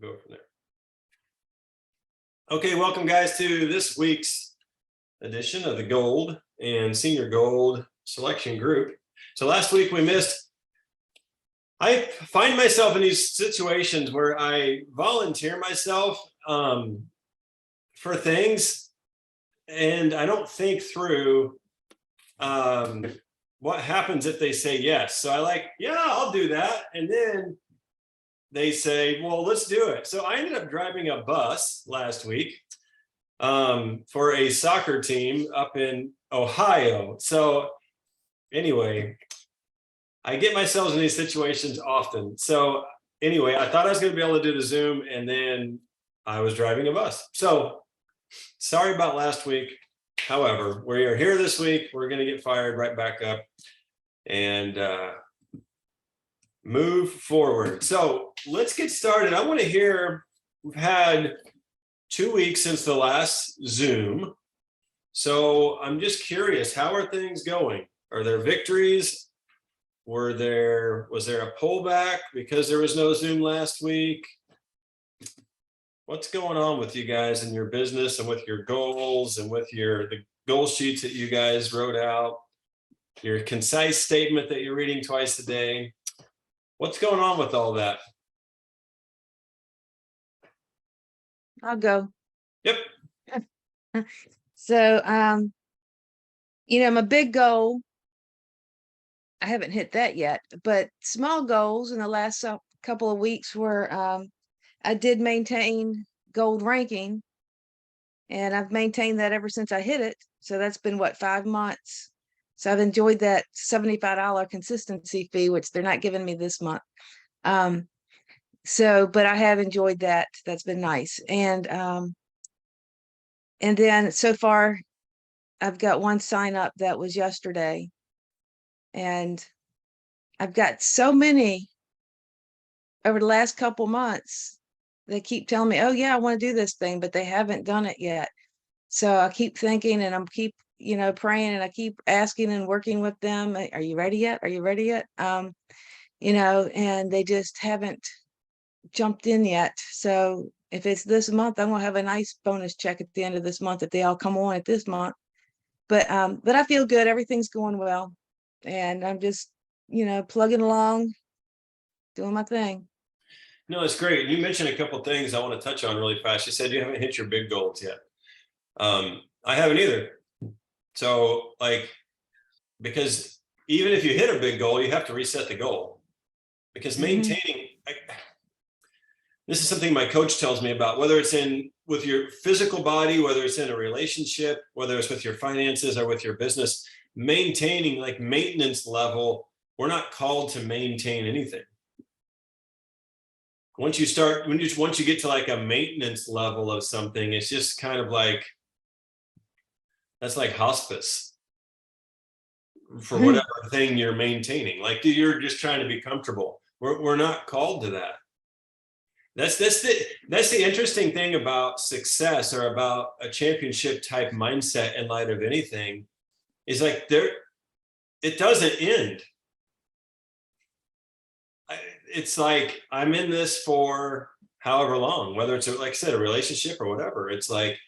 We'll go from there. Okay, welcome guys to this week's edition of the Gold and Senior Gold Selection Group. So last week we missed. I find myself in these situations where I volunteer myself for things, and I don't think through what happens if they say yes. So I like, yeah, I'll do that, and then they say, well, let's do it. So I ended up driving a bus last week for a soccer team up in Ohio. So anyway, I get myself in these situations often. So anyway, I thought I was going to be able to do the Zoom, and then I was driving a bus. So sorry about last week. However, we are here this week. We're going to get fired right back up and move forward. So let's get started. I want to hear, we've had 2 weeks since the last Zoom. So I'm just curious, how are things going? Are there victories? Was there a pullback because there was no Zoom last week? What's going on with you guys in your business and with your goals and with the goal sheets that you guys wrote out, your concise statement that you're reading twice a day? What's going on with all that? I'll go. Yep. So, my big goal, I haven't hit that yet, but small goals in the last couple of weeks were, I did maintain gold ranking, and I've maintained that ever since I hit it. So that's been 5 months. So I've enjoyed that $75 consistency fee, which they're not giving me this month. But I have enjoyed that. That's been nice. And then so far I've got one sign up that was yesterday, and I've got so many over the last couple months. They keep telling me, oh yeah, I want to do this thing, but they haven't done it yet. So I keep thinking, and I'm keep praying, and I keep asking and working with them. Are you ready yet? Are you ready yet? And they just haven't jumped in yet. So if it's this month, I'm gonna have a nice bonus check at the end of this month if they all come on at this month. But I feel good. Everything's going well, and I'm just plugging along, doing my thing. No, it's great. You mentioned a couple of things I want to touch on really fast. You said you haven't hit your big goals yet. I haven't either. So because even if you hit a big goal, you have to reset the goal, because maintaining, this is something my coach tells me about, whether it's with your physical body, whether it's in a relationship, whether it's with your finances or with your business, maintaining, like maintenance level, we're not called to maintain anything. Once you get to like a maintenance level of something, it's just kind of like, that's like hospice for whatever thing you're maintaining. Like you're just trying to be comfortable. We're not called to that. That's the interesting thing about success, or about a championship type mindset in light of anything, is like it doesn't end. It's like, I'm in this for however long, whether it's like I said, a relationship or whatever. It's like,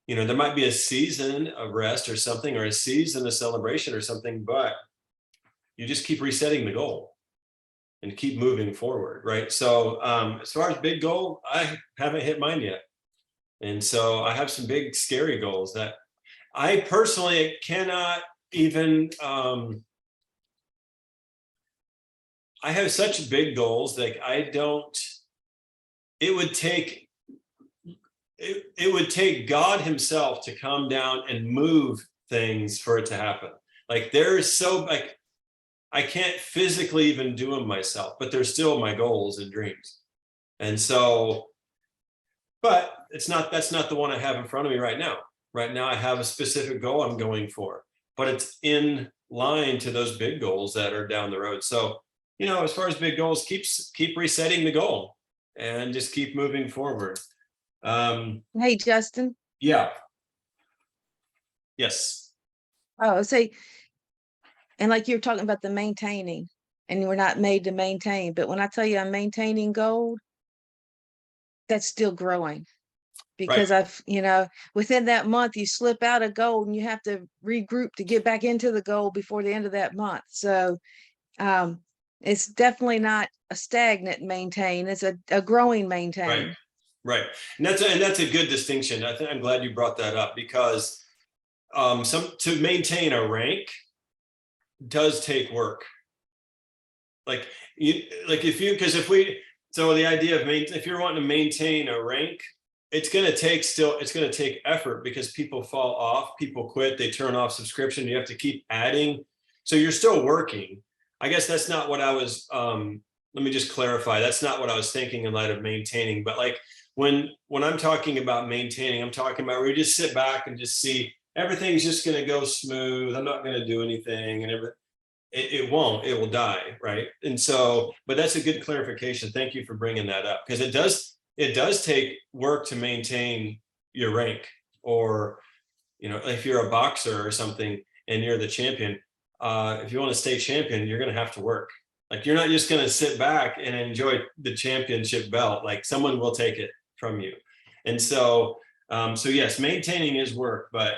there might be a season of rest or something, or a season of celebration or something, but you just keep resetting the goal and keep moving forward, right? So as far as big goal, I haven't hit mine yet. And so I have some big, scary goals that I personally cannot even, I have such big goals, like it would take God himself to come down and move things for it to happen. Like I can't physically even do them myself, but they're still my goals and dreams. And so, but that's not the one I have in front of me right now. Right now I have a specific goal I'm going for, but it's in line to those big goals that are down the road. So, as far as big goals, keep resetting the goal and just keep moving forward. Hey, Justin. Yeah. Yes. Oh, say, and like you're talking about the maintaining, and we're not made to maintain, but when I tell you I'm maintaining gold, that's still growing. Because within that month, you slip out of gold and you have to regroup to get back into the gold before the end of that month. So it's definitely not a stagnant maintain, it's a growing maintain. Right. And that's a good distinction. I'm glad you brought that up, because to maintain a rank does take work. So the idea of if you're wanting to maintain a rank, it's going to take effort, because people fall off, people quit, they turn off subscription, you have to keep adding. So you're still working. I guess that's not what I was, let me just clarify. That's not what I was thinking in light of maintaining, but like when I'm talking about maintaining, I'm talking about where you just sit back and just see everything's just going to go smooth. I'm not going to do anything, and it won't, it will die. Right. And so, but that's a good clarification. Thank you for bringing that up, because it does take work to maintain your rank. Or, if you're a boxer or something and you're the champion, if you want to stay champion, you're going to have to work. Like, you're not just going to sit back and enjoy the championship belt. Like, someone will take it from you. And so yes, maintaining is work, but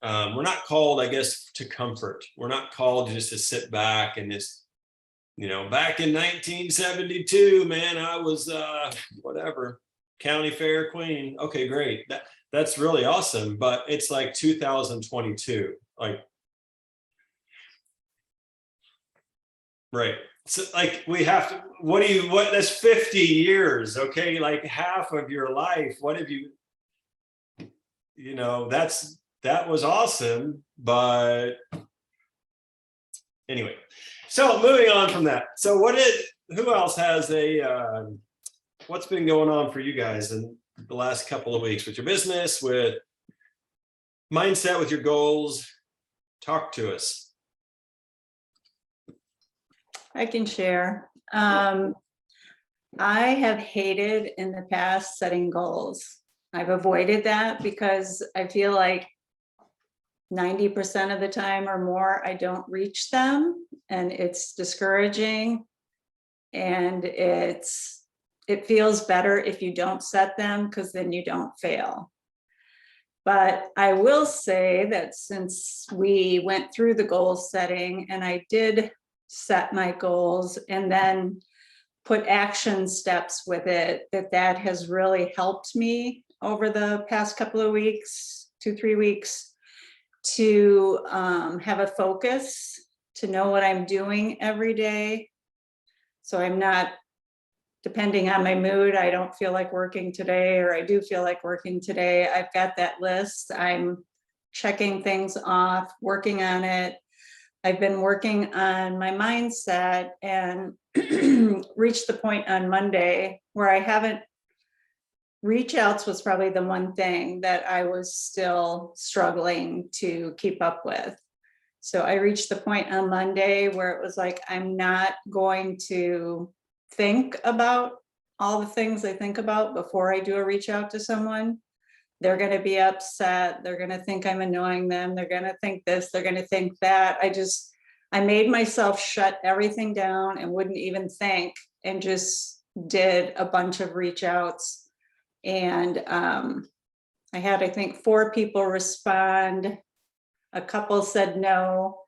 we're not called, I guess, to comfort. We're not called just to sit back and just, back in 1972, man, I was whatever, county fair queen. Okay, great. That's really awesome. But it's like 2022, like, right. So like, we have to, that's 50 years. Okay. Like half of your life. What have you, that was awesome. But anyway, so moving on from that. So who else has what's been going on for you guys in the last couple of weeks with your business, with mindset, with your goals? Talk to us. I can share. I have hated in the past setting goals. I've avoided that because I feel like 90% of the time or more, I don't reach them, and it's discouraging. And it feels better if you don't set them, because then you don't fail. But I will say that since we went through the goal setting, and I did set my goals and then put action steps with it, that has really helped me over the past couple of weeks, 2-3 weeks, to have a focus, to know what I'm doing every day. So I'm not depending on my mood. I don't feel like working today, or I do feel like working today. I've got that list. I'm checking things off, working on it. I've been working on my mindset, and reached the point on Monday where I haven't, reach outs was probably the one thing that I was still struggling to keep up with. So I reached the point on Monday where it was like, I'm not going to think about all the things I think about before I do a reach out to someone. They're going to be upset. They're going to think I'm annoying them. They're going to think this, they're going to think that. I made myself shut everything down and wouldn't even think, and just did a bunch of reach outs. And I had, I think, 4 people respond. A couple said no,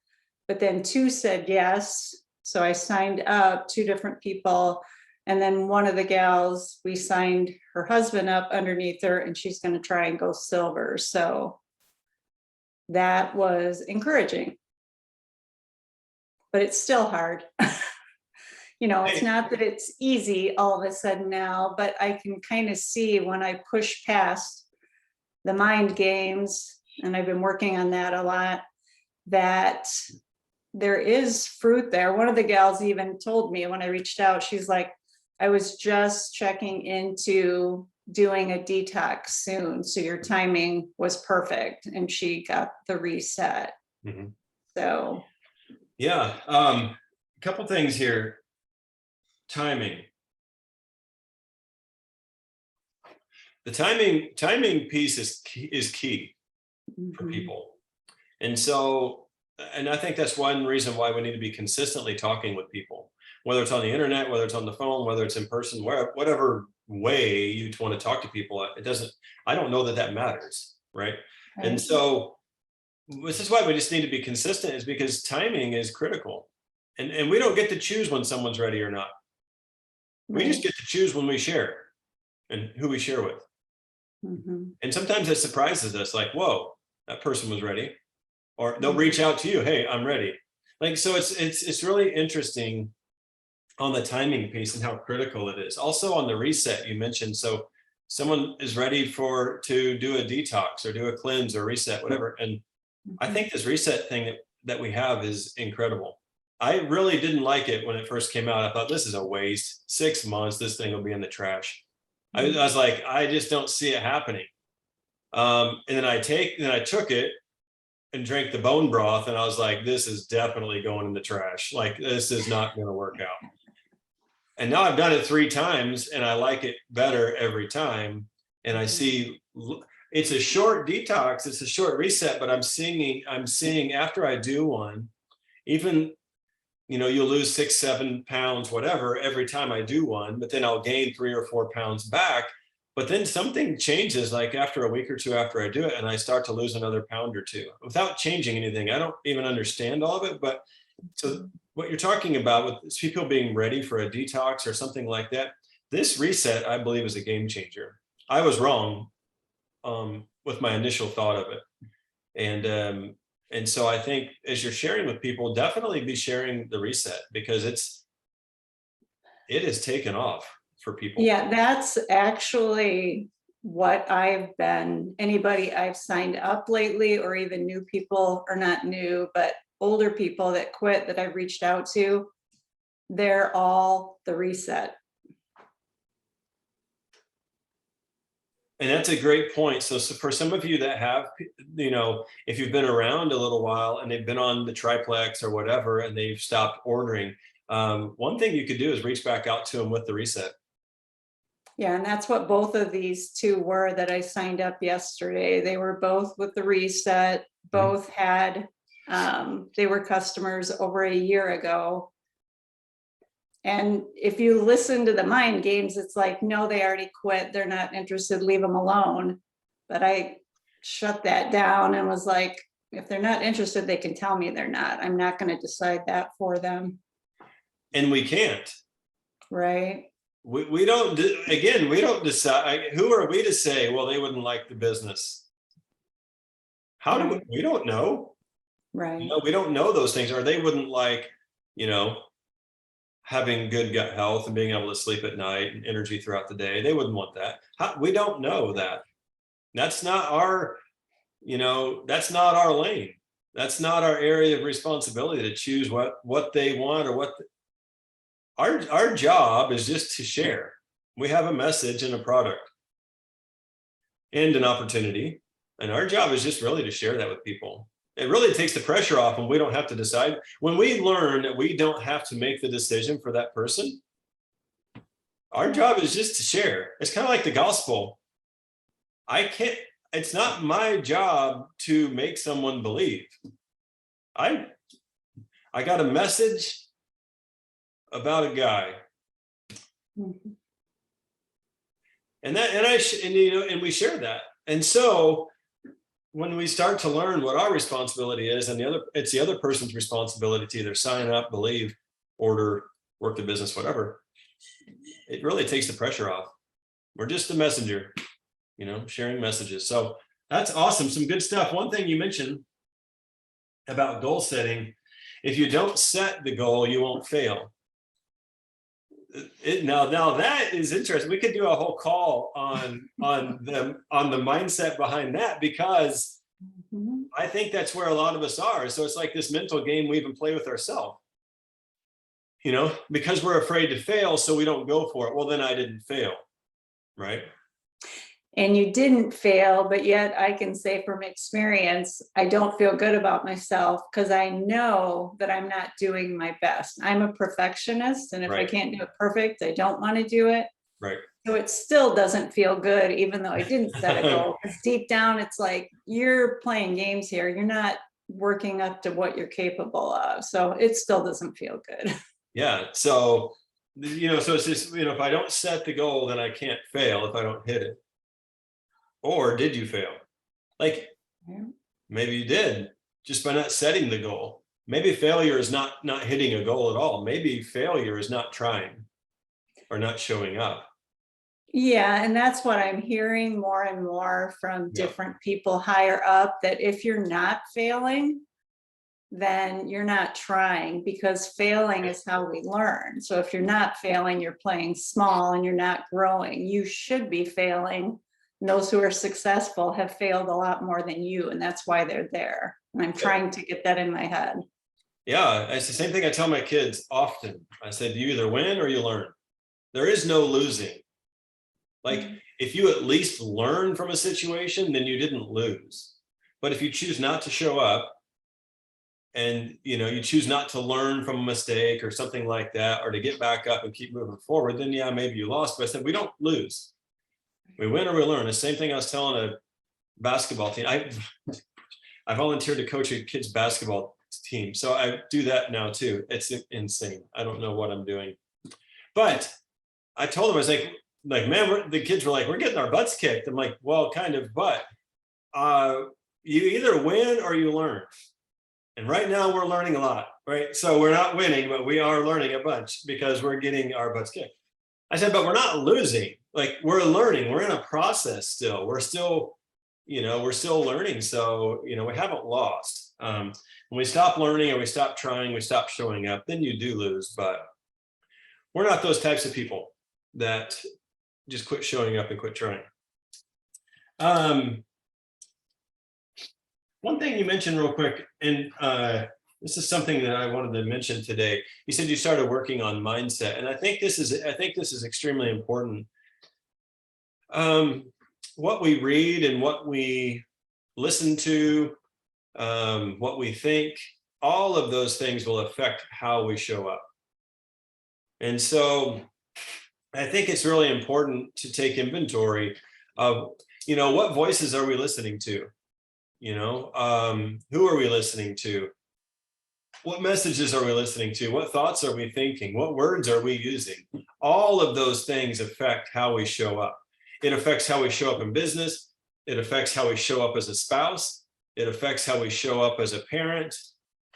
but then 2 said yes. So I signed up 2 different people. And then one of the gals, we signed her husband up underneath her, and she's going to try and go silver. So that was encouraging, but it's still hard. It's not that it's easy all of a sudden now, but I can kind of see when I push past the mind games, and I've been working on that a lot, that there is fruit there. One of the gals even told me when I reached out, she's like, I was just checking into doing a detox soon, so your timing was perfect. And she got the reset. Mm-hmm. So yeah, a couple things here. Timing. The timing piece is key for people. And so, and I think that's one reason why we need to be consistently talking with people, whether it's on the internet, whether it's on the phone, whether it's in person, whatever way you'd want to talk to people. It doesn't, I don't know that that matters, right? And Right. so this is why we just need to be consistent, is because timing is critical. And we don't get to choose when someone's ready or not. We just Right. get to choose when we share and who we share with. Mhm. And sometimes it surprises us, like, whoa, that person was ready. Or they'll Mhm. reach out to you, hey, I'm ready. Like, so it's really interesting on the timing piece and how critical it is. Also on the reset you mentioned. So someone is ready to do a detox or do a cleanse or reset, whatever. And I Mhm. think this reset thing that we have is incredible. I really didn't like it when it first came out. I thought this is a waste. 6 months, this thing will be in the trash. I was like, I just don't see it happening. And then I took it and drank the bone broth, and I was like, this is definitely going in the trash. Like, this is not going to work out. And now I've done it 3 times, and I like it better every time. And I see it's a short detox, it's a short reset, but I'm seeing after I do one, even, you'll lose 6-7 pounds, whatever, every time I do one, but then I'll gain 3 or 4 pounds back. But then something changes, like after a week or two after I do it, and I start to lose another pound or two without changing anything. I don't even understand all of it, but so what you're talking about with people being ready for a detox or something like that, this reset, I believe, is a game changer. I was wrong with my initial thought of it. And so I think as you're sharing with people, definitely be sharing the reset, because it has taken off for people. Yeah, that's actually what anybody I've signed up lately, or even new people, or not new, but older people that quit that I've reached out to, they're all the reset. And that's a great point. So for some of you that have, if you've been around a little while and they've been on the triplex or whatever, and they've stopped ordering, one thing you could do is reach back out to them with the reset. Yeah, and that's what both of these two were that I signed up yesterday. They were both with the reset, both had, they were customers over a year ago. And if you listen to the mind games, it's like, no, they already quit. They're not interested, leave them alone. But I shut that down and was like, if they're not interested, they can tell me they're not. I'm not going to decide that for them. And we can't. Right. We don't, again, we don't decide. Who are we to say, well, they wouldn't like the business? How do we don't know. Right. We don't know those things, or they wouldn't like, having good gut health and being able to sleep at night and energy throughout the day. They wouldn't want that. We don't know that. That's not our, that's not our lane. That's not our area of responsibility to choose what they want or what. Our job is just to share. We have a message and a product and an opportunity, and our job is just really to share that with people. It really takes the pressure off when we don't have to decide. When we learn that we don't have to make the decision for that person, our job is just to share. It's kind of like the gospel. It's not my job to make someone believe. I got a message about a guy. Mhm. And we share that. And so when we start to learn what our responsibility is, and it's the other person's responsibility to either sign up, believe, order, work the business, whatever, it really takes the pressure off. We're just the messenger, sharing messages. So that's awesome. Some good stuff. One thing you mentioned about goal setting, if you don't set the goal, you won't fail. Now that is interesting. We could do a whole call on the mindset behind that, because I think that's where a lot of us are. So it's like this mental game we even play with ourselves, because we're afraid to fail, so we don't go for it. Well, then I didn't fail, right? And you didn't fail, but yet I can say from experience, I don't feel good about myself because I know that I'm not doing my best. I'm a perfectionist, and if I Right. can't do it perfect, I don't want to do it. Right. So it still doesn't feel good, even though I didn't set a goal. Because deep down, it's like you're playing games here. You're not working up to what you're capable of. So it still doesn't feel good. Yeah. So So it's just, if I don't set the goal, then I can't fail if I don't hit it. Or did you fail? Like, Yeah. maybe you did just by not setting the goal. Maybe failure is not hitting a goal at all. Maybe failure is not trying or not showing up. Yeah, and that's what I'm hearing more and more from Yeah. different people higher up, that if you're not failing, then you're not trying, because failing is how we learn. So if you're not failing, you're playing small and you're not growing. You should be failing. And those who are successful have failed a lot more than you, and that's why they're there. And I'm trying to get that in my head. Yeah, it's the same thing I tell my kids often. I said, you either win or you learn. There is no losing. Like, if you at least learn from a situation, then you didn't lose. But if you choose not to show up, and you choose not to learn from a mistake or something like that, or to get back up and keep moving forward, then yeah, maybe you lost. But I said, we don't lose. We win or we learn. The same thing I was telling a basketball team. I volunteered to coach a kids basketball team. So I do that now too. It's insane. I don't know what I'm doing. But I told them, I was like, man, the kids were like, we're getting our butts kicked. I'm like, well, kind of, but you either win or you learn. And right now we're learning a lot, right? So we're not winning, but we are learning a bunch because we're getting our butts kicked. I said, but we're not losing. Like, we're learning. We're in a process still. We're still learning. So, we haven't lost. When we stop learning or we stop trying, we stop showing up, then you do lose. But we're not those types of people that just quit showing up and quit trying. One thing you mentioned real quick, and this is something that I wanted to mention today. You said you started working on mindset, and I think this is extremely important. What we read and what we listen to, what we think, all of those things will affect how we show up. And so I think it's really important to take inventory of, what voices are we listening to? Who are we listening to? What messages are we listening to? What thoughts are we thinking? What words are we using? All of those things affect how we show up. It affects how we show up in business. It affects how we show up as a spouse. It affects how we show up as a parent.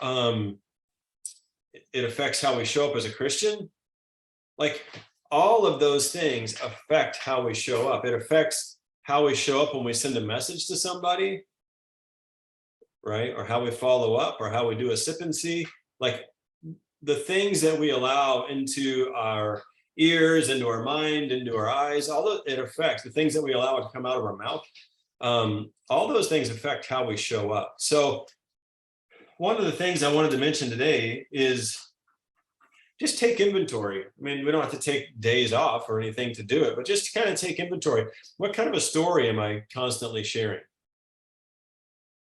It affects how we show up as a Christian. Like, all of those things affect how we show up. It affects how we show up when we send a message to somebody, right? Or how we follow up, or how we do a sip and see. Like, the things that we allow into our ears, into our mind, into our eyes, it affects the things that we allow to come out of our mouth. All those things affect how we show up. So one of the things I wanted to mention today is just take inventory. I mean, we don't have to take days off or anything to do it, but just kind of take inventory. What kind of a story am I constantly sharing?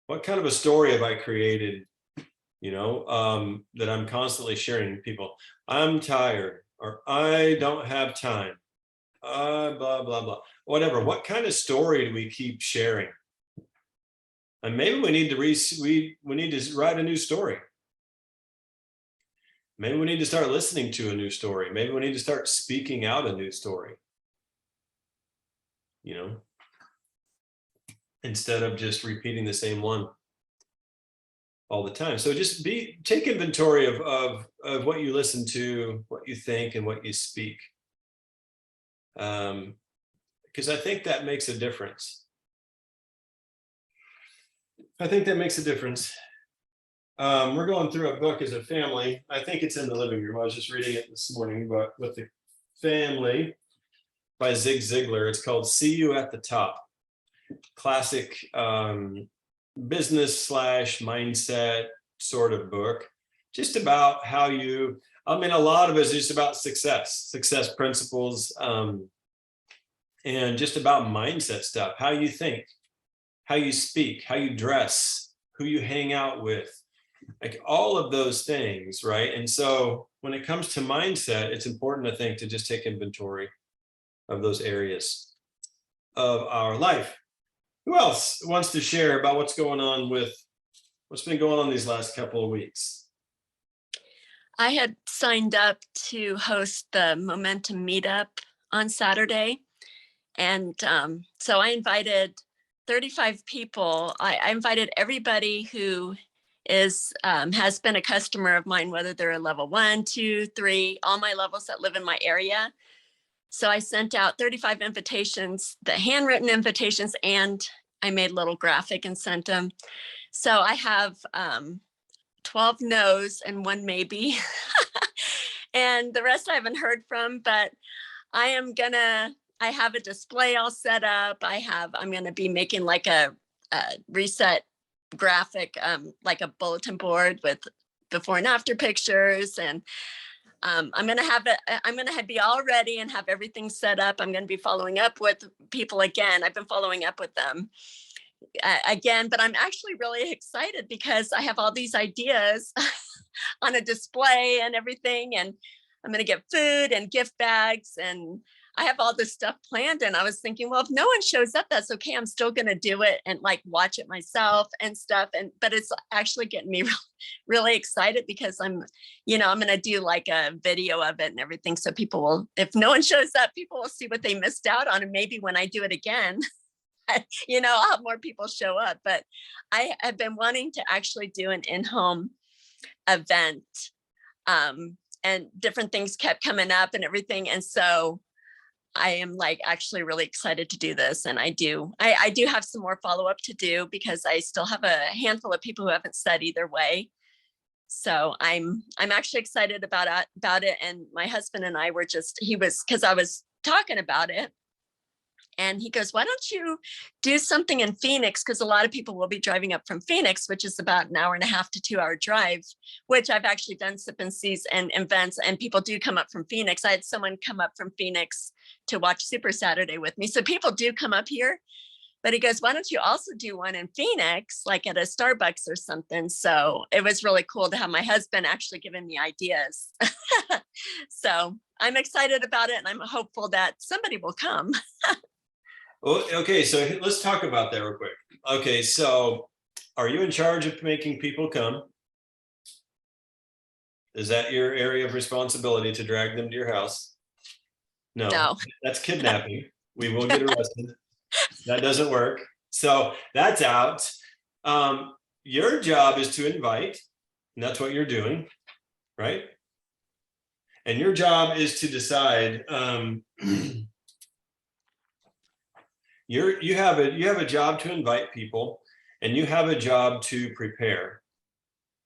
What kind of a story have I created, that I'm constantly sharing with people? I'm tired, or I don't have time, blah, blah, blah, whatever. What kind of story do we keep sharing? And maybe we need to we need to write a new story. Maybe we need to start listening to a new story. Maybe we need to start speaking out a new story. Instead of just repeating the same one all the time. So just take inventory of what you listen to, what you think, and what you speak. Because I think that makes a difference. We're going through a book as a family. I think it's in the living room. I was just reading it this morning, but with the family by Zig Ziglar. It's called See You at the Top. Classic business / mindset sort of book, just about how a lot of it is just about success principles, and just about mindset stuff, how you think, how you speak, how you dress, who you hang out with, like all of those things, right? And so when it comes to mindset, it's important, I think, to just take inventory of those areas of our life. Who else wants to share about what's been going on these last couple of weeks? I had signed up to host the Momentum Meetup on Saturday. And so I invited 35 people. I invited everybody who is has been a customer of mine, whether they're a level 1, 2, 3, all my levels that live in my area. So I sent out 35 invitations, the handwritten invitations, and I made a little graphic and sent them. So I have 12 no's and 1 maybe. And the rest I haven't heard from, but I have a display all set up. I'm going to be making like a reset graphic, like a bulletin board with before and after pictures. And I'm going to be all ready and have everything set up. I'm going to be following up with people again. I've been following up with them again, but I'm actually really excited because I have all these ideas on a display and everything. And I'm going to get food and gift bags, and I have all this stuff planned. And I was thinking, well, if no one shows up, that's okay. I'm still going to do it and like watch it myself and stuff. But it's actually getting me really excited because I'm going to do like a video of it and everything. So people will, if no one shows up, people will see what they missed out on. And maybe when I do it again, I'll have more people show up. But I have been wanting to actually do an in-home event, and different things kept coming up and everything. And so I am like actually really excited to do this. And I do have some more follow-up to do because I still have a handful of people who haven't said either way. So I'm actually excited about it. And my husband and I were because I was talking about it. And he goes, why don't you do something in Phoenix? Because a lot of people will be driving up from Phoenix, which is about an 1.5 to 2 hour drive, which I've actually done sip and sees and events, and people do come up from Phoenix. I had someone come up from Phoenix to watch Super Saturday with me. So people do come up here. But he goes, why don't you also do one in Phoenix, like at a Starbucks or something? So it was really cool to have my husband actually giving me ideas. So I'm excited about it, and I'm hopeful that somebody will come. Well, okay, so let's talk about that real quick. Okay, so are you in charge of making people come? Is that your area of responsibility to drag them to your house? No. That's kidnapping. We will get arrested. That doesn't work. So that's out. Your job is to invite, and that's what you're doing, right? And your job is to decide. You have a job to invite people, and you have a job to prepare.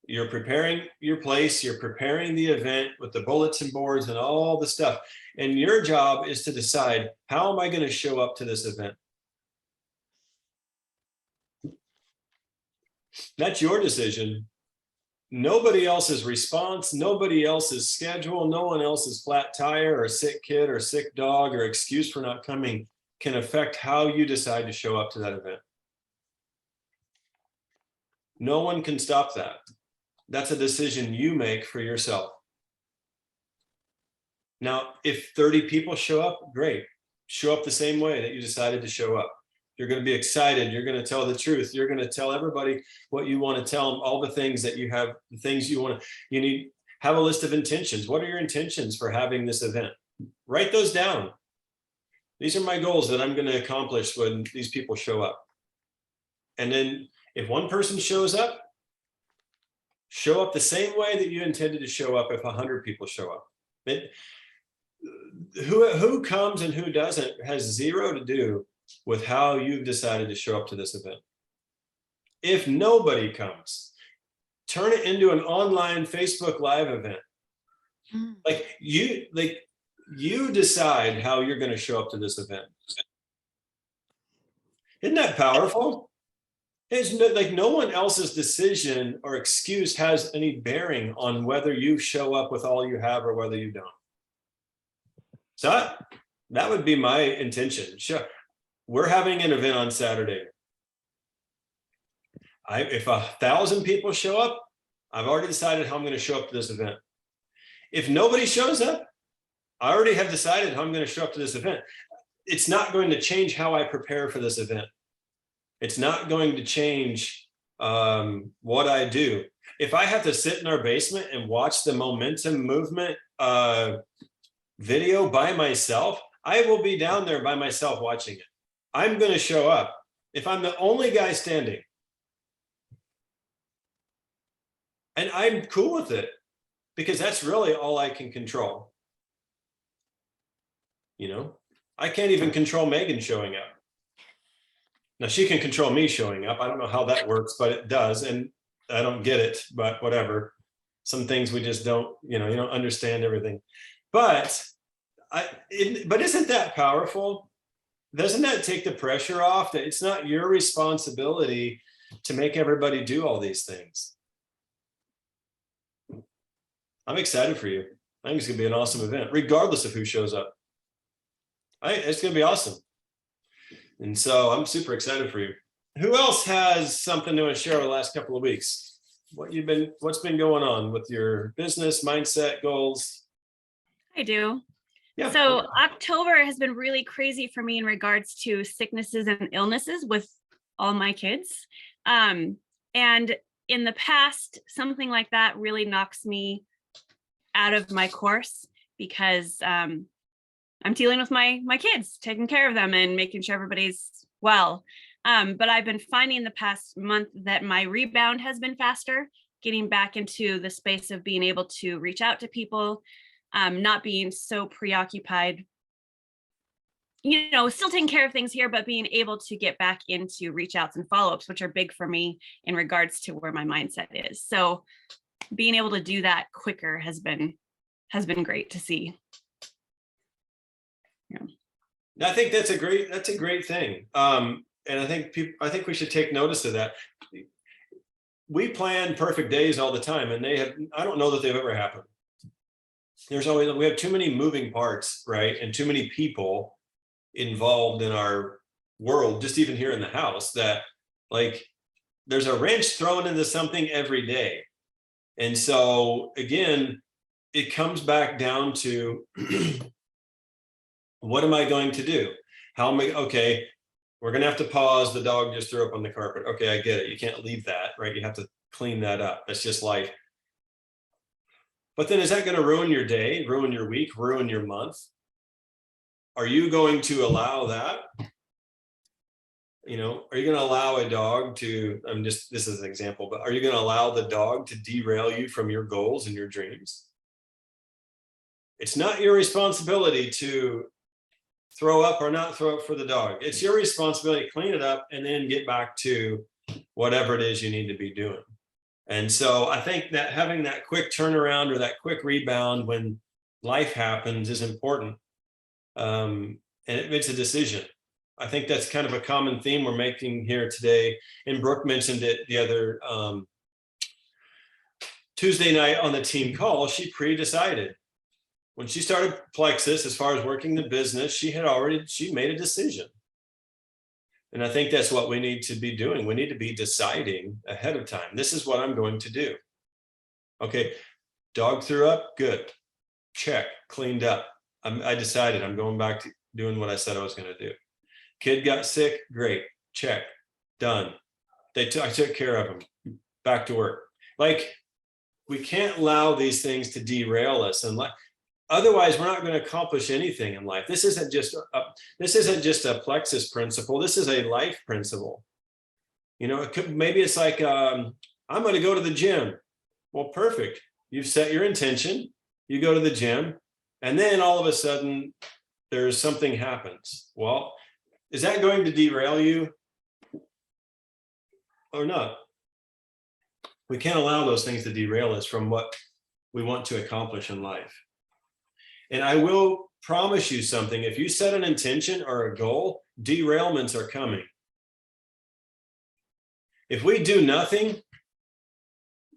You're preparing your place, you're preparing the event with the bulletin boards and all the stuff. And your job is to decide, how am I going to show up to this event? That's your decision. Nobody else's response, nobody else's schedule, no one else's flat tire or sick kid or sick dog or excuse for not coming can affect how you decide to show up to that event. No one can stop that. That's a decision you make for yourself. Now, if 30 people show up, great. Show up the same way that you decided to show up. You're going to be excited. You're going to tell the truth. You're going to tell everybody what you want to tell them, all the things that you have, the things you want to, you need, have a list of intentions. What are your intentions for having this event? Write those down. These are my goals that I'm going to accomplish when these people show up. And then if one person shows up the same way that you intended to show up if 100 people show up. Who comes and who doesn't has zero to do with how you've decided to show up to this event. If nobody comes, turn it into an online Facebook Live event. You decide how you're going to show up to this event. Isn't that powerful? It's like no one else's decision or excuse has any bearing on whether you show up with all you have or whether you don't. So that would be my intention. Sure. We're having an event on Saturday. If 1,000 people show up, I've already decided how I'm going to show up to this event. If nobody shows up, I already have decided how I'm going to show up to this event. It's not going to change how I prepare for this event. It's not going to change what I do. If I have to sit in our basement and watch the momentum movement video by myself, I will be down there by myself watching it. I'm going to show up if I'm the only guy standing. And I'm cool with it because that's really all I can control. You know, I can't even control Megan showing up. Now she can control me showing up. I don't know how that works, but it does. And I don't get it, but whatever. Some things we just don't, you don't understand everything. But but isn't that powerful? Doesn't that take the pressure off that it's not your responsibility to make everybody do all these things? I'm excited for you. I think it's gonna be an awesome event, regardless of who shows up. It's gonna be awesome. And so I'm super excited for you. Who else has something to share over the last couple of weeks? What's been going on with your business, mindset, goals? I do. Yeah. So October has been really crazy for me in regards to sicknesses and illnesses with all my kids. And in the past, something like that really knocks me out of my course because I'm dealing with my kids, taking care of them and making sure everybody's well. But I've been finding the past month that my rebound has been faster, getting back into the space of being able to reach out to people, not being so preoccupied, still taking care of things here, but being able to get back into reach outs and follow-ups, which are big for me in regards to where my mindset is. So being able to do that quicker has been great to see. I think that's a great thing. And I think we should take notice of that. We plan perfect days all the time, and I don't know that they've ever happened. We have too many moving parts, right? And too many people involved in our world, just even here in the house, that there's a wrench thrown into something every day. And so again, it comes back down to what am I going to do? Okay, we're going to have to pause. The dog just threw up on the carpet. Okay, I get it. You can't leave that, right? You have to clean that up. That's just life. But then is that going to ruin your day, ruin your week, ruin your month? Are you going to allow that? Are you going to allow a dog to, this is an example, but are you going to allow the dog to derail you from your goals and your dreams? It's not your responsibility to throw up or not throw up for the dog. It's your responsibility to clean it up and then get back to whatever it is you need to be doing. And so I think that having that quick turnaround or that quick rebound when life happens is important. And it's a decision. I think that's kind of a common theme we're making here today. And Brooke mentioned it the other Tuesday night on the team call. She pre-decided. When she started Plexus, as far as working the business, she made a decision. And I think that's what we need to be doing. We need to be deciding ahead of time. This is what I'm going to do. Okay, dog threw up, good. Check, cleaned up. I decided I'm going back to doing what I said I was going to do. Kid got sick, great. Check, done. I took care of him. Back to work. We can't allow these things to derail us, and otherwise we're not going to accomplish anything in life. This isn't just a Plexus principle. This is a life principle. Maybe it's like I'm going to go to the gym. Well, perfect. You've set your intention. You go to the gym, and then all of a sudden there's something happens. Well, is that going to derail you or not? We can't allow those things to derail us from what we want to accomplish in life. And I will promise you something. If you set an intention or a goal, derailments are coming. If we do nothing,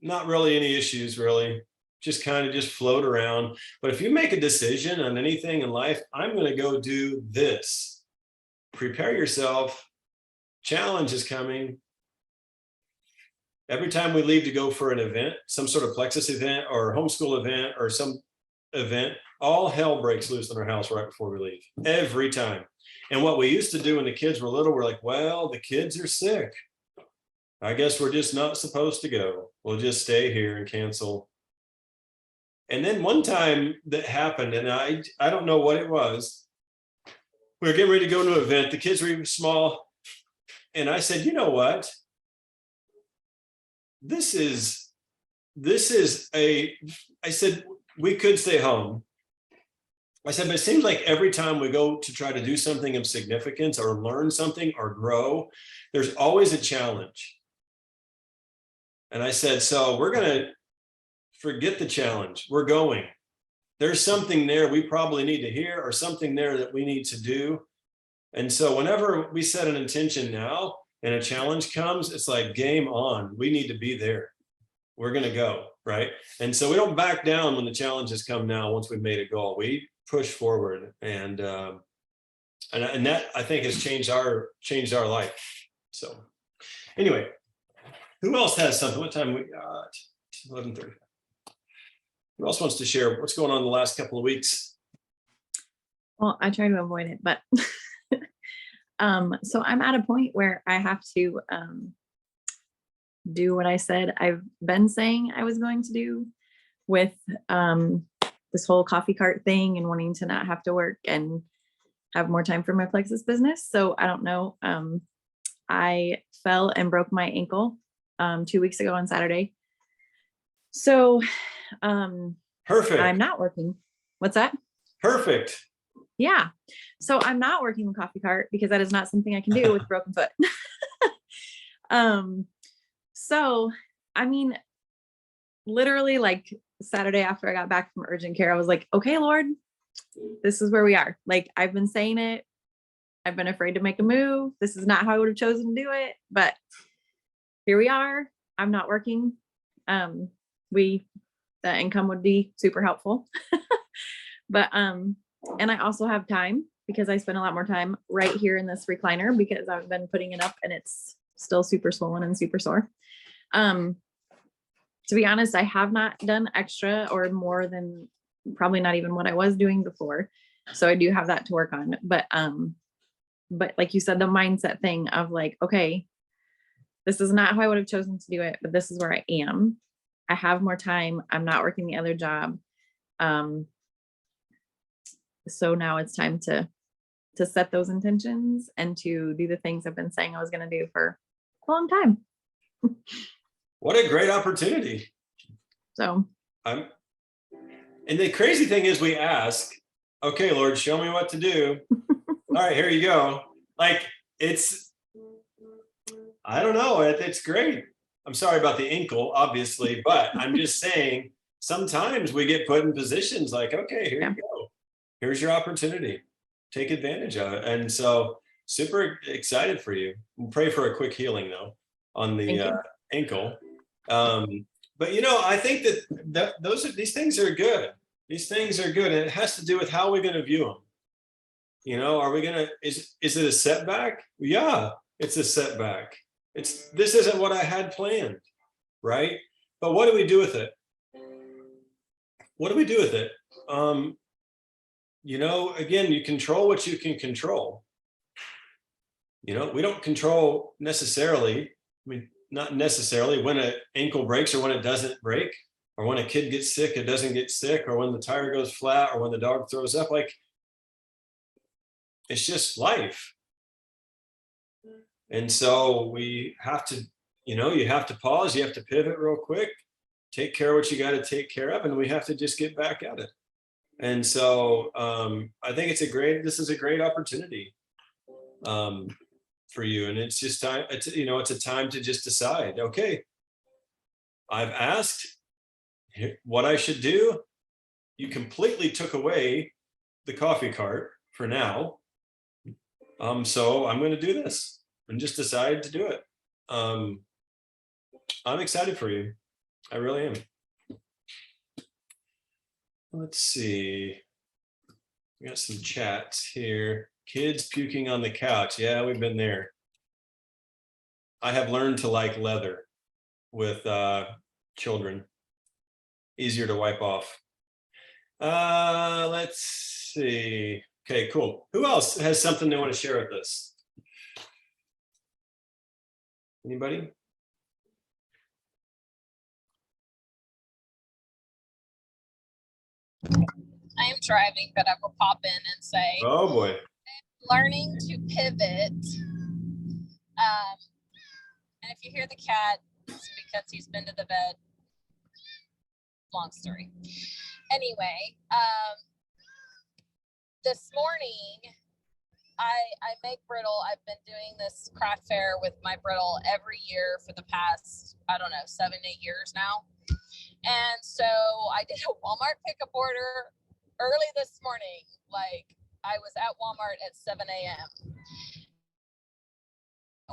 not really any issues, really. Just kind of float around. But if you make a decision on anything in life, I'm going to go do this. Prepare yourself. Challenge is coming. Every time we leave to go for an event, some sort of Plexus event or homeschool event or some event, all hell breaks loose in our house right before we leave. Every time. And what we used to do when the kids were little, we're like, well, the kids are sick. I guess we're just not supposed to go. We'll just stay here and cancel. And then one time that happened, and I don't know what it was. We were getting ready to go to an event. The kids were even small. And I said, you know what? I said, we could stay home. I said, but it seems like every time we go to try to do something of significance or learn something or grow, there's always a challenge. And I said, so we're going to forget the challenge. We're going. There's something there we probably need to hear, or something there that we need to do. And so whenever we set an intention now and a challenge comes, it's like game on. We need to be there. We're going to go, right? And so we don't back down when the challenges come now. Once we've made a goal, we push forward, and that I think has changed our life. So anyway, who else has something? What time we got? 11:30. Who else wants to share what's going on the last couple of weeks? Well, I try to avoid it, but so I'm at a point where I have to do what I said I've been saying I was going to do with this whole coffee cart thing and wanting to not have to work and have more time for my Plexus business. So I don't know. I fell and broke my ankle 2 weeks ago on Saturday. So Perfect. I'm not working. What's that? Perfect. Yeah. So I'm not working the coffee cart because that is not something I can do with a broken foot. So, I mean, literally like Saturday after I got back from urgent care, I was like, okay, Lord, this is where we are. Like, I've been saying it. I've been afraid to make a move. This is not how I would have chosen to do it, but here we are. I'm not working. The income would be super helpful. But, and I also have time because I spend a lot more time right here in this recliner because I've been putting it up and it's still super swollen and super sore. To be honest, I have not done extra or more than probably not even what I was doing before. So I do have that to work on. But like you said, the mindset thing of like, okay, this is not how I would have chosen to do it, but this is where I am. I have more time. I'm not working the other job. So now it's time to set those intentions and to do the things I've been saying I was going to do for a long time. What a great opportunity. So And the crazy thing is we ask, okay, Lord, show me what to do. All right, here you go. Like I don't know. It's great. I'm sorry about the ankle, obviously, but I'm just saying sometimes we get put in positions like, okay, here you go. Here's your opportunity. Take advantage of it. And so super excited for you. We'll pray for a quick healing though on the ankle. But I think that these things are good. These things are good. And it has to do with how we're going to view them. Are we going to, is it a setback? Yeah, it's a setback. This isn't what I had planned, right? But what do we do with it? What do we do with it? Again, you control what you can control. We don't control necessarily, not necessarily when an ankle breaks or when it doesn't break, or when a kid gets sick, it doesn't get sick, or when the tire goes flat, or when the dog throws up. Like, it's just life. And so we have to, you have to pause, you have to pivot real quick, take care of what you got to take care of, and we have to just get back at it. And so I think this is a great opportunity for you. And it's just time, it's a time to just decide, okay, I've asked what I should do. You completely took away the coffee cart for now. So I'm going to do this and just decide to do it. I'm excited for you. I really am. Let's see. We got some chats here. Kids puking on the couch. Yeah, we've been there. I have learned to like leather with children. Easier to wipe off. Let's see. Okay, cool. Who else has something they want to share with us? Anybody? I am driving, but I will pop in and say, Oh boy. learning to pivot. And if you hear the cat, it's because he's been to the vet. Long story. Anyway, this morning, I make brittle. I've been doing this craft fair with my brittle every year for the past, I don't know, 7-8 years now. And so I did a Walmart pickup order early this morning. Like, I was at Walmart at 7 a.m.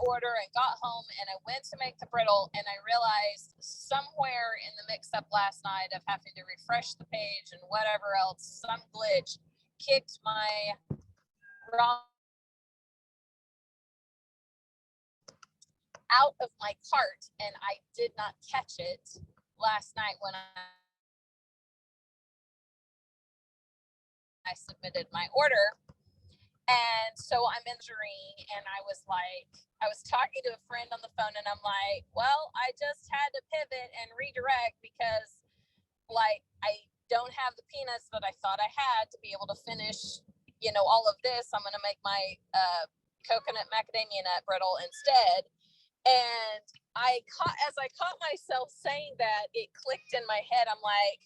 order and got home, and I went to make the brittle, and I realized somewhere in the mix up last night of having to refresh the page and whatever else, some glitch kicked my wrong out of my cart, and I did not catch it last night when I submitted my order. And so I'm entering, and I was talking to a friend on the phone, and I'm like, well, I just had to pivot and redirect because, like, I don't have the peanuts that I thought I had to be able to finish, all of this. I'm going to make my coconut macadamia nut brittle instead. And as I caught myself saying that, it clicked in my head. I'm like,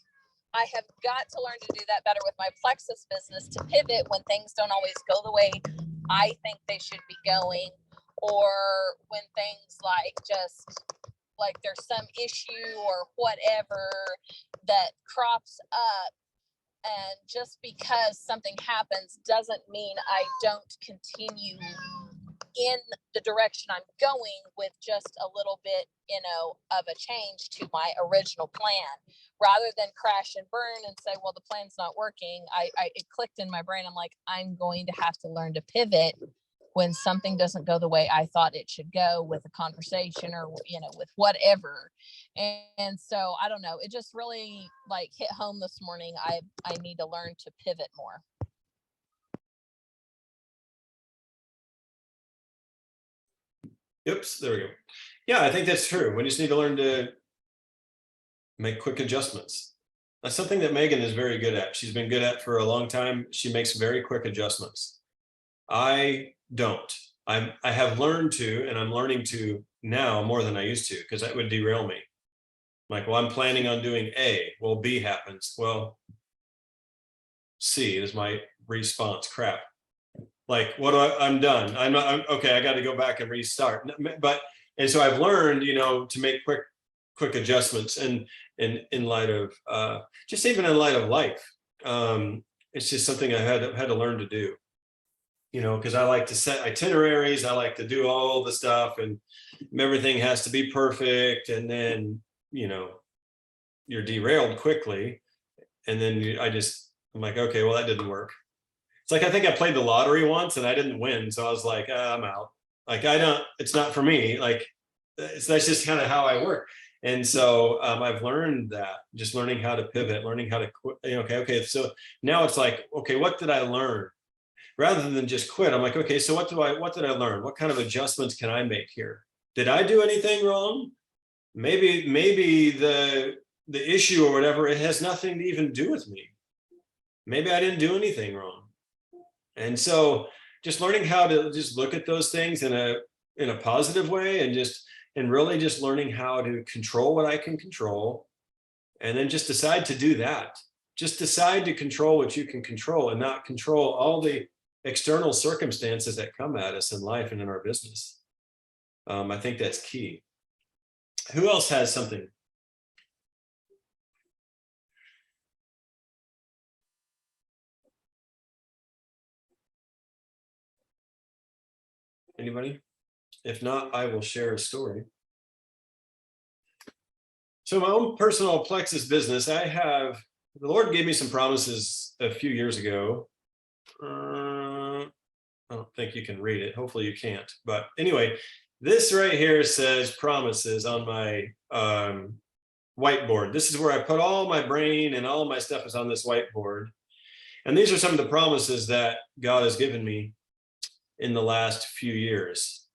I have got to learn to do that better with my Plexus business, to pivot when things don't always go the way I think they should be going, or when things like there's some issue or whatever that crops up. And just because something happens doesn't mean I don't continue in the direction I'm going with just a little bit, of a change to my original plan, rather than crash and burn and say, well, the plan's not working. It clicked in my brain. I'm like, I'm going to have to learn to pivot when something doesn't go the way I thought it should go with a conversation or, with whatever. And so I don't know, it just really hit home this morning. I need to learn to pivot more. Oops, there we go. Yeah, I think that's true. We just need to learn to make quick adjustments. That's something that Megan is very good at. She's been good at for a long time. She makes very quick adjustments. I don't. I have learned to, and I'm learning to now more than I used to, because that would derail me. Like, well, I'm planning on doing A. Well, B happens. Well, C is my response. Crap. Like, what do I'm done. I'm okay. I got to go back and restart. And so I've learned, to make quick adjustments, and in light of just even in light of life. It's just something I had to learn to do. Because I like to set itineraries. I like to do all the stuff, and everything has to be perfect. And then, you're derailed quickly. And then I'm like, okay, well, that didn't work. It's like, I think I played the lottery once and I didn't win. So I was like, I'm out. Like, it's not for me. Like, that's just kind of how I work. And so I've learned that, just learning how to pivot, learning how to quit. Okay. So now it's like, okay, what did I learn? Rather than just quit, I'm like, okay, so what did I learn? What kind of adjustments can I make here? Did I do anything wrong? Maybe the issue or whatever, it has nothing to even do with me. Maybe I didn't do anything wrong. And so just learning how to just look at those things in a positive way, and really just learning how to control what I can control, and then just decide to do that. Just decide to control what you can control, and not control all the external circumstances that come at us in life and in our business. I think that's key. Who else has something? Anybody? If not, I will share a story. So my own personal Plexus business, the Lord gave me some promises a few years ago. I don't think you can read it. Hopefully you can't. But anyway, this right here says promises on my whiteboard. This is where I put all my brain, and all my stuff is on this whiteboard. And these are some of the promises that God has given me in the last few years.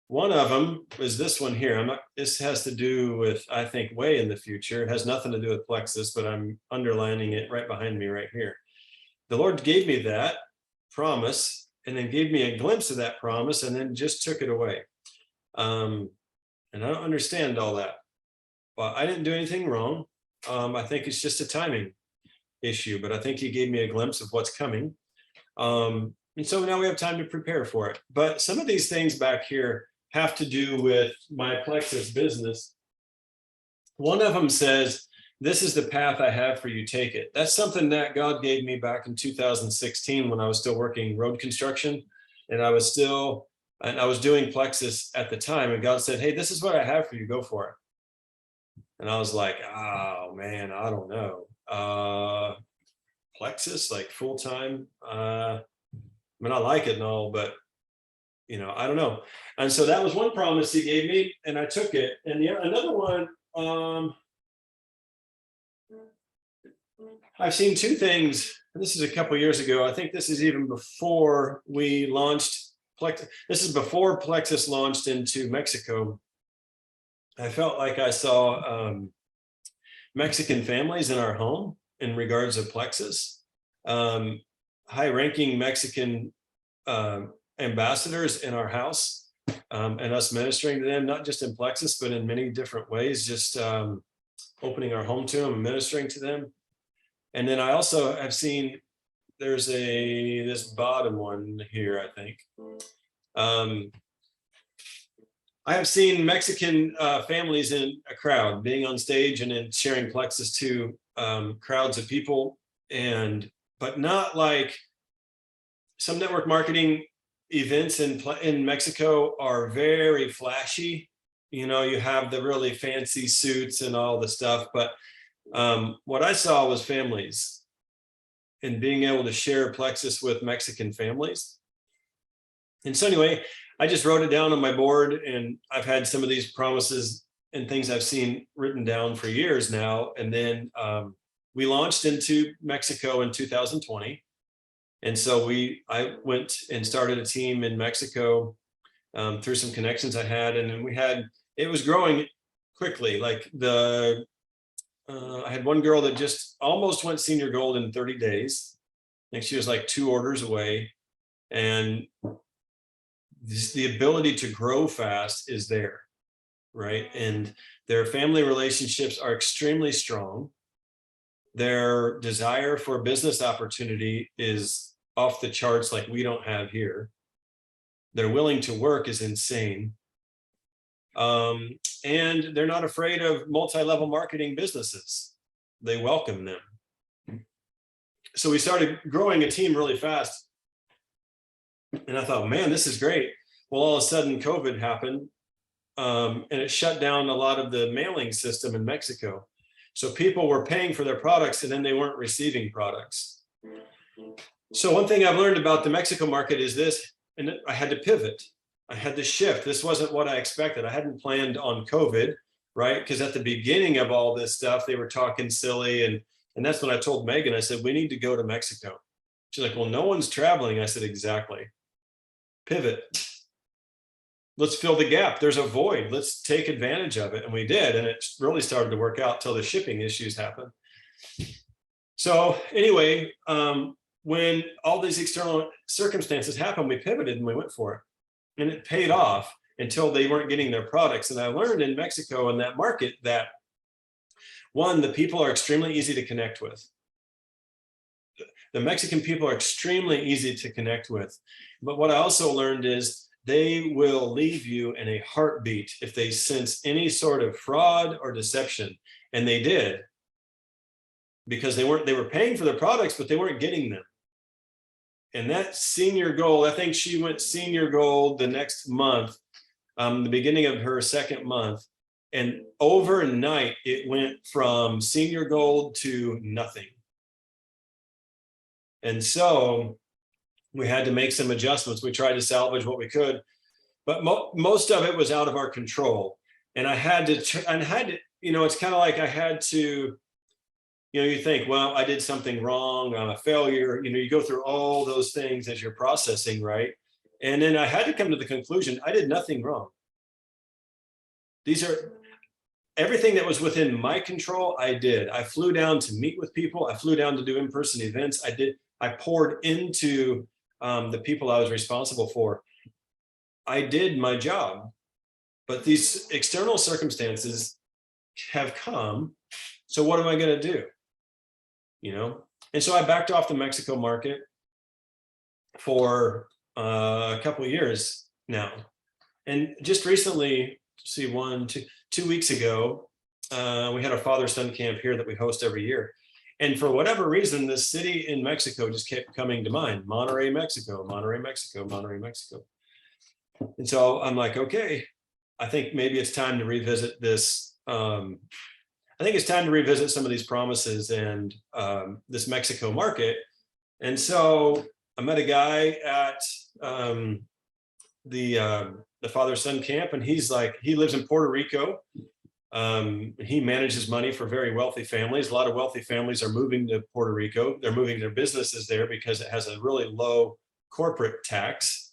One of them is this one here. This has to do with, I think, way in the future. It has nothing to do with plexus, but I'm underlining it right behind me right here. The Lord gave me that promise and then gave me a glimpse of that promise and then just took it away. And I don't understand all that, but I didn't do anything wrong. I think it's just a timing issue, but I think he gave me a glimpse of what's coming. And so now we have time to prepare for it. But some of these things back here have to do with my plexus business. One of them says, this is the path I have for you, take it. That's something that God gave me back in 2016 when I was still working road construction, and I was doing plexus at the time, and God said, hey, this is what I have for you, go for it. And I was like, oh man, I don't know. Plexus, like full-time. I mean, I like it and all, but I don't know. And so that was one promise he gave me, and I took it. And another one, I've seen two things. This is a couple years ago. I think this is even before we launched Plexus. This is before Plexus launched into Mexico. I felt like I saw Mexican families in our home in regards of plexus, high-ranking Mexican ambassadors in our house, and us ministering to them, not just in plexus, but in many different ways, just opening our home to them and ministering to them. And then I also have seen there's this bottom one here, I think. I have seen Mexican families in a crowd being on stage and then sharing plexus to crowds of people, but not like some network marketing events in Mexico are very flashy. You have the really fancy suits and all the stuff, but what I saw was families and being able to share plexus with Mexican families. And so anyway, I just wrote it down on my board, and I've had some of these promises and things I've seen written down for years now. And then we launched into Mexico in 2020. And so I went and started a team in Mexico through some connections I had. And then it was growing quickly. Like I had one girl that just almost went senior gold in 30 days. I think she was like 2 orders away. And the ability to grow fast is there, right? And their family relationships are extremely strong. Their desire for business opportunity is off the charts, like we don't have here. They're willing to work is insane. And they're not afraid of multi-level marketing businesses. They welcome them. So we started growing a team really fast. And I thought, man, this is great. Well, all of a sudden COVID happened, and it shut down a lot of the mailing system in Mexico. So people were paying for their products and then they weren't receiving products. So one thing I've learned about the Mexico market is this, and I had to pivot. I had to shift. This wasn't what I expected. I hadn't planned on COVID, right? Because at the beginning of all this stuff, they were talking silly. And that's when I told Megan, I said, we need to go to Mexico. She's like, well, no one's traveling. I said, exactly. Pivot. Let's fill the gap. There's a void. Let's take advantage of it. And we did. And it really started to work out till the shipping issues happened. So anyway, when all these external circumstances happened, we pivoted and we went for it. And it paid off until they weren't getting their products. And I learned in Mexico in that market that, one, the people are extremely easy to connect with. The Mexican people are extremely easy to connect with. But what I also learned is they will leave you in a heartbeat if they sense any sort of fraud or deception. And they did, because they were paying for their products, but they weren't getting them. And that senior gold, I think she went senior gold the next month, the beginning of her second month. And overnight, it went from senior gold to nothing. And so we had to make some adjustments. We tried to salvage what we could, but most of it was out of our control. And I had to, it's kind of like I had to, you think, well, I did something wrong, I'm a failure. You go through all those things as you're processing, right? And then I had to come to the conclusion, I did nothing wrong. These are everything that was within my control, I did. I flew down to meet with people. I flew down to do in-person events. I poured into the people I was responsible for. I did my job, but these external circumstances have come. So what am I going to do? You know? And so I backed off the Mexico market for a couple of years now. And just recently, see 2 weeks ago, we had a father-son camp here that we host every year. And for whatever reason, this city in Mexico just kept coming to mind. Monterrey, Mexico, Monterrey, Mexico, Monterrey, Mexico. And so I'm like, okay, I think maybe it's time to revisit this. I think it's time to revisit some of these promises and this Mexico market. And so I met a guy at the father-son camp, and he's like, he lives in Puerto Rico. He manages money for very wealthy families. A lot of wealthy families are moving to Puerto Rico. They're moving their businesses there because it has a really low corporate tax.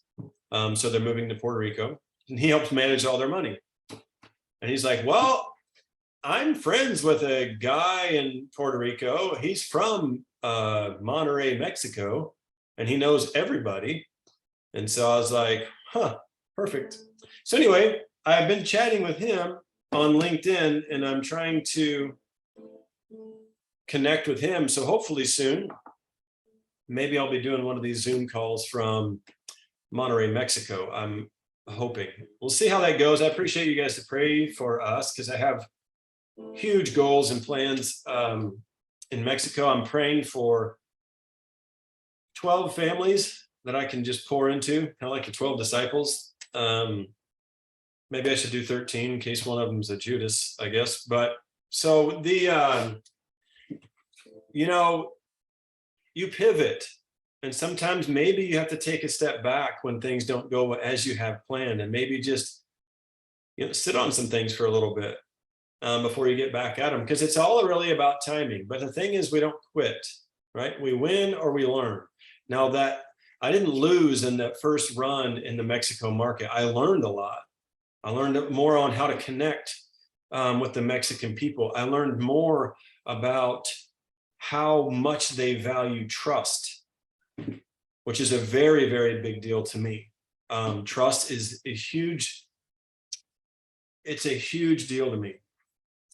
So they're moving to Puerto Rico, and he helps manage all their money. And he's like, well, I'm friends with a guy in Puerto Rico. He's from Monterrey, Mexico, and he knows everybody. And so I was like, huh, perfect. So anyway, I've been chatting with him on LinkedIn, and I'm trying to connect with him. So hopefully soon, maybe I'll be doing one of these Zoom calls from Monterrey, Mexico. I'm hoping. We'll see how that goes. I appreciate you guys to pray for us, because I have huge goals and plans in Mexico. I'm praying for 12 families that I can just pour into, kind of like the 12 disciples. Maybe I should do 13 in case one of them is a Judas, I guess. But so the, you know, you pivot, and sometimes maybe you have to take a step back when things don't go as you have planned, and maybe just, you know, sit on some things for a little bit before you get back at them, because it's all really about timing. But the thing is, we don't quit, right? We win or we learn. Now that I didn't lose in that first run in the Mexico market, I learned a lot. I learned more on how to connect with the Mexican people. I learned more about how much they value trust, which is a very, very big deal to me. Trust is a huge, it's a huge deal to me.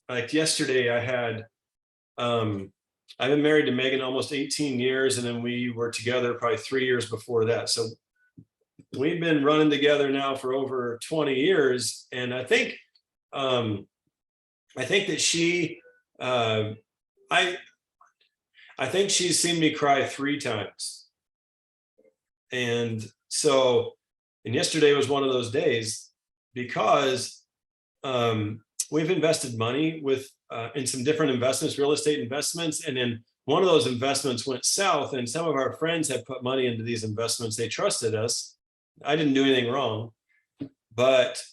Like yesterday I had, I've been married to Megan almost 18 years, and then we were together probably 3 years before that. So we've been running together now for over 20 years. And I think that she, I think she's seen me cry 3 times. And so, and yesterday was one of those days, because we've invested money with in some different investments, real estate investments. And then one of those investments went south, and some of our friends had put money into these investments. They trusted us. I didn't do anything wrong, but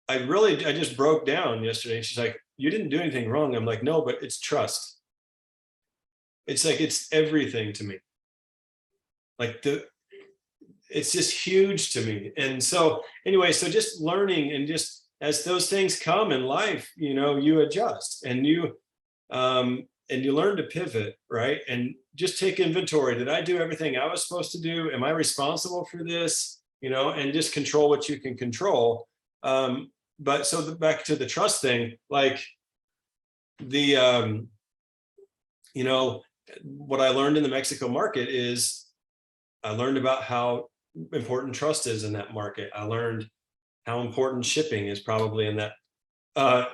I just broke down yesterday. She's like, you didn't do anything wrong. I'm like, no, but it's trust. It's like, it's everything to me. Like it's just huge to me. And so anyway, so just learning, and just as those things come in life, you know, you adjust, and you learn to pivot, right? And just take inventory. Did I do everything I was supposed to do? Am I responsible for this? You know, and just control what you can control. But so back to the trust thing, like the, you know, what I learned in the Mexico market is I learned about how important trust is in that market. I learned how important shipping is probably in that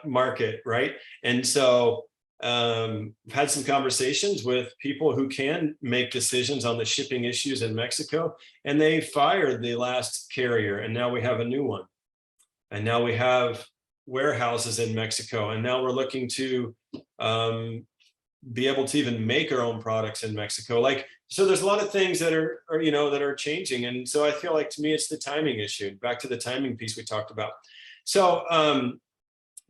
market, right? And so I've had some conversations with people who can make decisions on the shipping issues in Mexico, and they fired the last carrier, and now we have a new one. And now we have warehouses in Mexico, and now we're looking to be able to even make our own products in Mexico. Like, so there's a lot of things that are you know, that are changing. And so I feel like, to me, it's the timing issue, back to the timing piece we talked about. So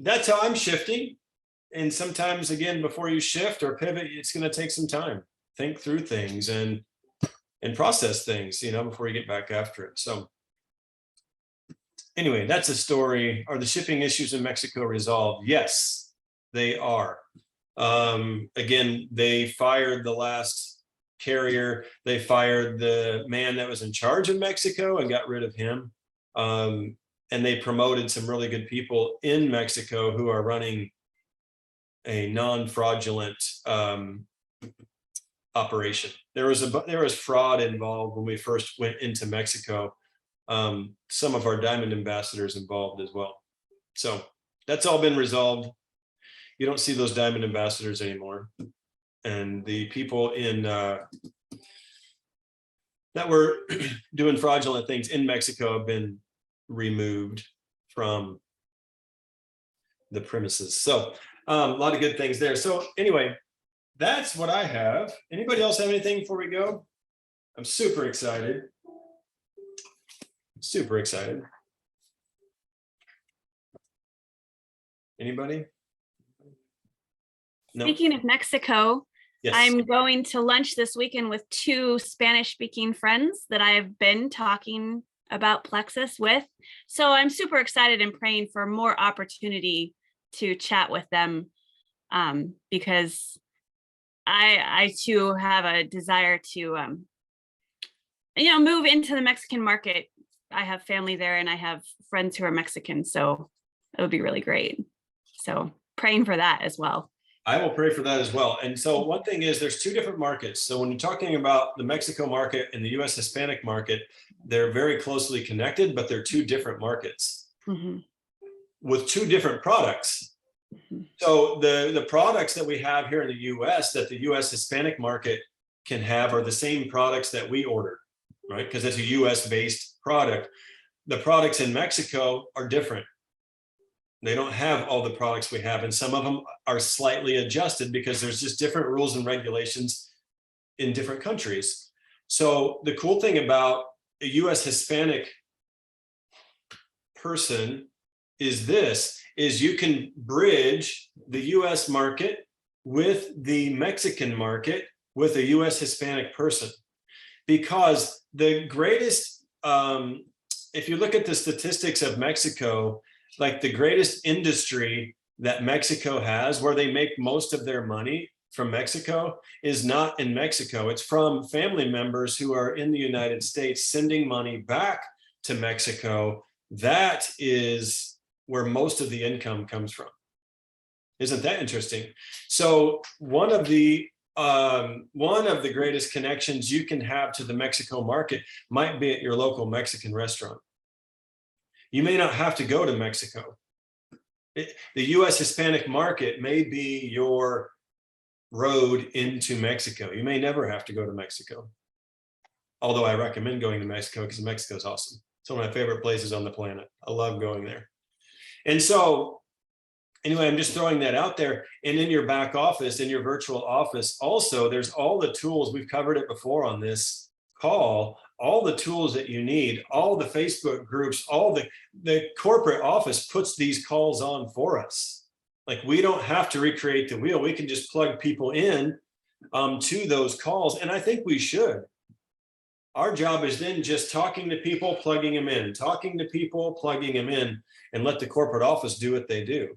that's how I'm shifting. And sometimes, again, before you shift or pivot, it's going to take some time. Think through things and process things, you know, before you get back after it. So anyway, that's a story. Are the shipping issues in Mexico resolved? Yes, they are. Again, they fired the last carrier. They fired the man that was in charge of Mexico and got rid of him. And they promoted some really good people in Mexico who are running a non-fraudulent operation. There was fraud involved when we first went into Mexico. Some of our diamond ambassadors involved as well. So that's all been resolved. You don't see those diamond ambassadors anymore. And the people in that were doing fraudulent things in Mexico have been removed from the premises. So a lot of good things there. So anyway, that's what I have. Anybody else have anything before we go? I'm super excited. Super excited. Anybody? No? Speaking of Mexico, Yes. I'm going to lunch this weekend with 2 Spanish-speaking friends that I've been talking about Plexus with. So I'm super excited and praying for more opportunity to chat with them, because I too have a desire to, move into the Mexican market. I have family there and I have friends who are Mexican, so it would be really great. So praying for that as well. I will pray for that as well. And so one thing is there's 2 different markets. So when you're talking about the Mexico market and the US Hispanic market, they're very closely connected, but they're 2 different markets with 2 different products. So the products that we have here in the US that the US Hispanic market can have are the same products that we order, right? Because it's a US based product. The products in Mexico are different. They don't have all the products we have, and some of them are slightly adjusted because there's just different rules and regulations in different countries. So the cool thing about a US Hispanic person is you can bridge the US market with the Mexican market with a US Hispanic person. Because the greatest, if you look at the statistics of Mexico, like the greatest industry that Mexico has, where they make most of their money from Mexico, is not in Mexico. It's from family members who are in the United States sending money back to Mexico. That is where most of the income comes from. Isn't that interesting? So one of the greatest connections you can have to the Mexico market might be at your local Mexican restaurant. You may not have to go to Mexico. The US Hispanic market may be your road into Mexico. You may never have to go to Mexico. Although I recommend going to Mexico because Mexico is awesome. It's one of my favorite places on the planet. I love going there. And so anyway, I'm just throwing that out there. And in your back office, in your virtual office, also, there's all the tools. We've covered it before on this call. All the tools that you need, all the Facebook groups, all the corporate office puts these calls on for us. Like we don't have to recreate the wheel. We can just plug people in to those calls. And I think we should. Our job is then just talking to people, plugging them in, talking to people, plugging them in, and let the corporate office do what they do.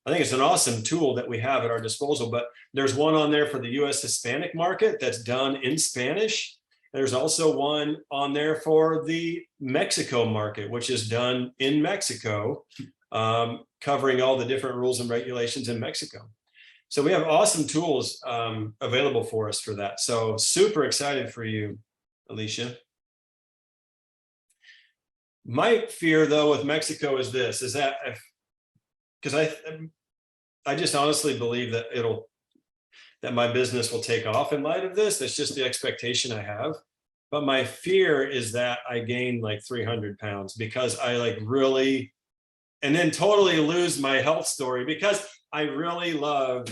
I think it's an awesome tool that we have at our disposal, but there's one on there for the US Hispanic market that's done in Spanish. There's also one on there for the Mexico market, which is done in Mexico, covering all the different rules and regulations in Mexico. So we have awesome tools available for us for that. So super excited for you, Alicia. My fear though with Mexico is this, is that because I just honestly believe that that my business will take off in light of this. That's just the expectation I have. But my fear is that I gain like 300 pounds because I like really, and then totally lose my health story because I really love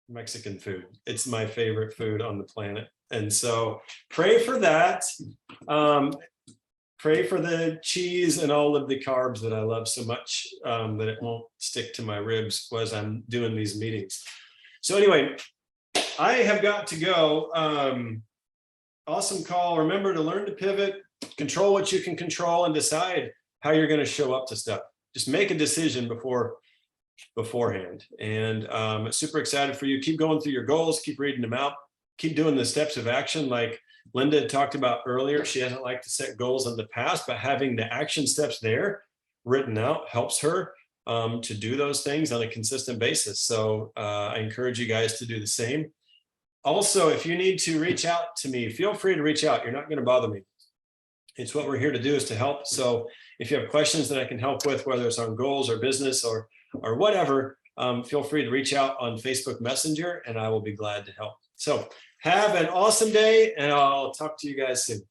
Mexican food. It's my favorite food on the planet. And so pray for that. Pray for the cheese and all of the carbs that I love so much that it won't stick to my ribs as I'm doing these meetings. So anyway, I have got to go. Awesome call. Remember to learn to pivot, control what you can control, and decide how you're going to show up to stuff. Just make a decision beforehand. And super excited for you. Keep going through your goals, keep reading them out, keep doing the steps of action like Linda had talked about earlier. She hasn't liked to set goals in the past, but having the action steps there written out helps her to do those things on a consistent basis. So I encourage you guys to do the same. Also, if you need to reach out to me, feel free to reach out. You're not going to bother me. It's what we're here to do, is to help. So if you have questions that I can help with, whether it's on goals or business or whatever, feel free to reach out on Facebook Messenger and I will be glad to help. So have an awesome day and I'll talk to you guys soon.